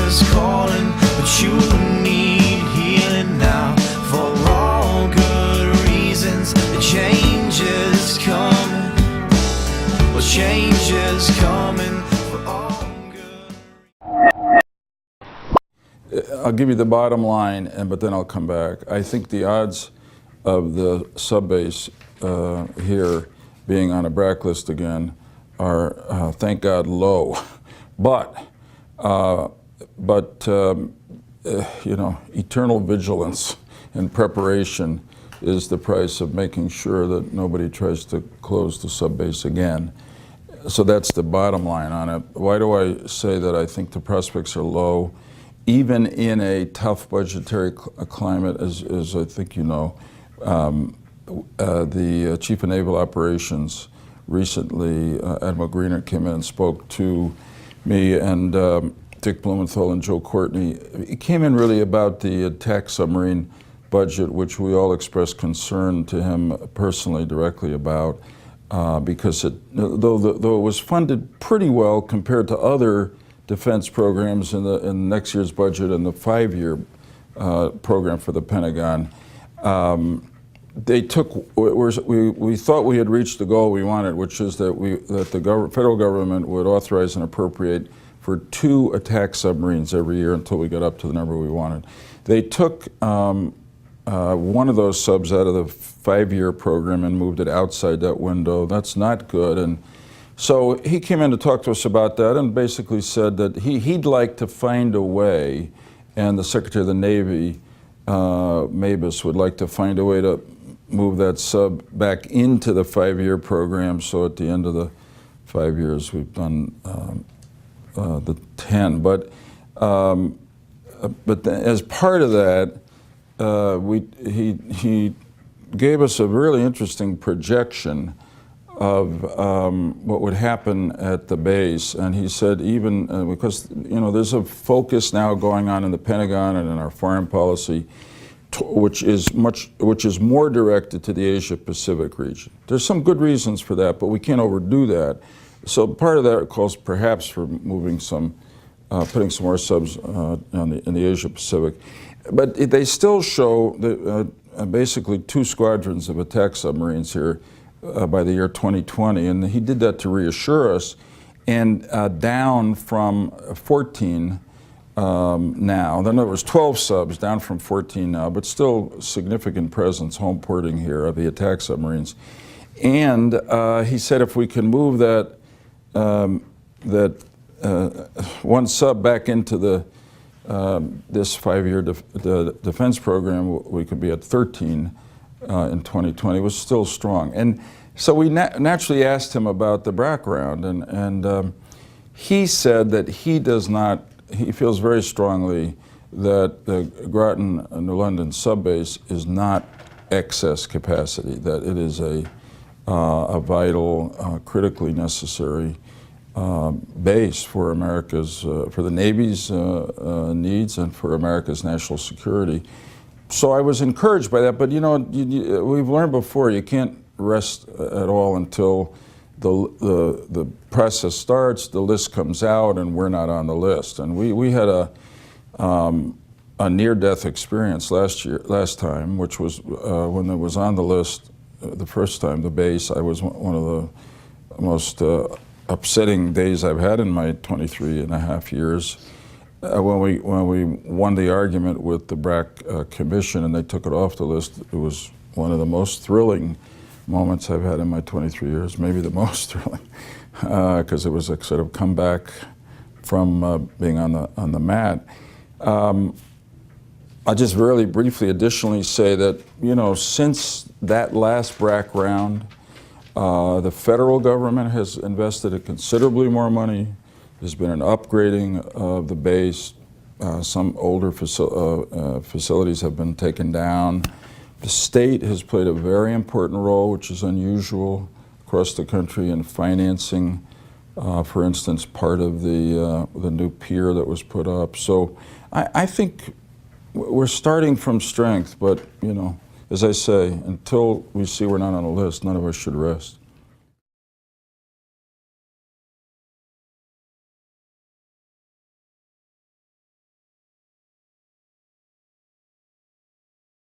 changes calling, but you need healing now for all good reasons. The change is coming. Well, change is coming for all good. I'll give you the bottom line, but then I'll come back. I think the odds of the subbase here being on a BRAC list again are, thank God, low. But you know, eternal vigilance and preparation is the price of making sure that nobody tries to close the subbase again. So that's the bottom line on it. Why do I say that I think the prospects are low? Even in a tough budgetary climate, as I think you know, the Chief of Naval Operations recently, Admiral Greener, came in and spoke to me and Dick Blumenthal and Joe Courtney. It came in really about the attack submarine budget, which we all expressed concern to him personally, directly about, because though it was funded pretty well compared to other defense programs in next year's budget and the 5-year program for the Pentagon, they took, we thought we had reached the goal we wanted, which is that the federal government would authorize and appropriate for 2 attack submarines every year until we got up to the number we wanted. They took one of those subs out of the 5-year program and moved it outside that window. That's not good. And so he came in to talk to us about that and basically said that he'd like to find a way, and the Secretary of the Navy, Mabus, would like to find a way to move that sub back into the 5-year program, so at the end of the 5 years we've done the 10. But as part of that, he gave us a really interesting projection of what would happen at the base, and he said even because you know there's a focus now going on in the Pentagon and in our foreign policy, which is more directed to the Asia-Pacific region. There's some good reasons for that, but we can't overdo that. So part of that calls perhaps for moving some, putting some more subs in the Asia-Pacific. But they still show basically 2 squadrons of attack submarines here by the year 2020, and he did that to reassure us, and down from 14 now. Then there was 12 subs, down from 14 now, but still significant presence, home porting here of the attack submarines. And he said if we can move that one sub back into this 5-year defense program, we could be at 13 in 2020. It was still strong. And so we naturally asked him about the background, and he said that he feels very strongly that the Groton New London subbase is not excess capacity, that it is a vital, critically necessary base for America's, for the Navy's needs and for America's national security. So I was encouraged by that, but you know, we've learned before, you can't rest at all until the process starts, the list comes out, and we're not on the list. And we had a near-death experience last time, which was when it was on the list the first time, the base. I was one of the most upsetting days I've had in my 23 and a half years. When we won the argument with the BRAC Commission and they took it off the list, it was one of the most thrilling moments I've had in my 23 years, maybe the most thrilling, because it was a sort of comeback from being on the mat. I'll just really briefly additionally say that, you know, since that last BRAC round, the federal government has invested considerably more money. There's been an upgrading of the base. Some older facilities have been taken down. The state has played a very important role, which is unusual across the country, in financing, for instance, part of the new pier that was put up. So I think we're starting from strength, but, you know, as I say, until we see we're not on a list, none of us should rest.